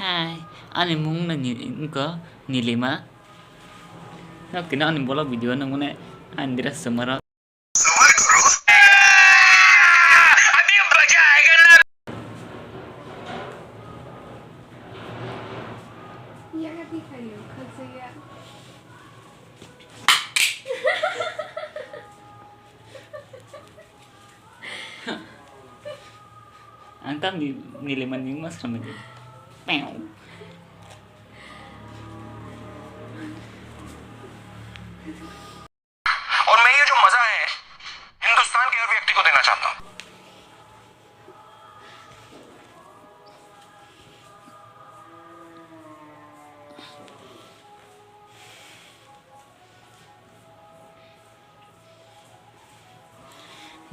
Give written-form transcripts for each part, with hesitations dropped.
Hai, ani mung na Nilima. Na kina ani bola video na mune andira samara. Antam Nilima ni mas ramai. Pew. और मैं ये जो मजा है हिंदुस्तान के हर व्यक्ति को देना चाहता हूं।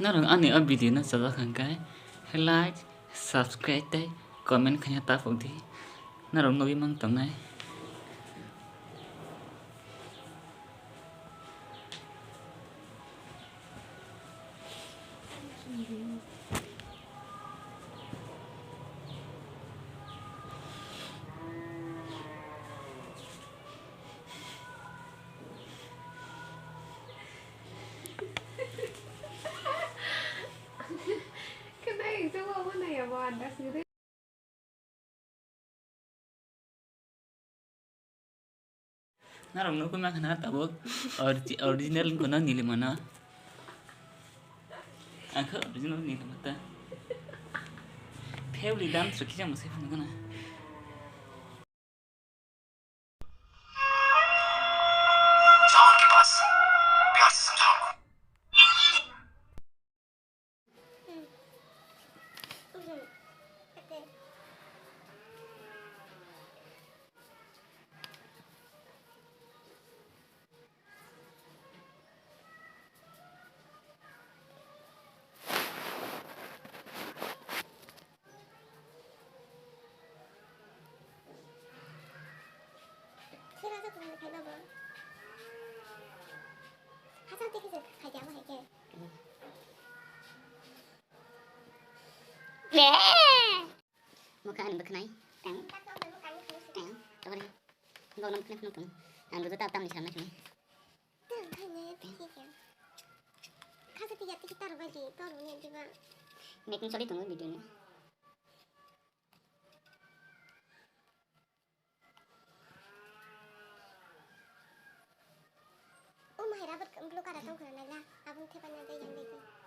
Narang ani ab video na sada khangkai like subscribe tay comment khanya ta phodi narang nobi mang tangai narang no kuma khana tabok original kono Nilima na angka original Nilima ta family dance rakhi jam se phone kana जाओ उनके पास प्यार से समझाओ Mukha anh bực này, tang, tang, đâu đây, vô nằm khné không, anh vừa tao tâm đi xem nó chuyện, making sorry tunggu video ini, Mahira belum kada tahu kerana lah, abang tepan nanti yang lagi.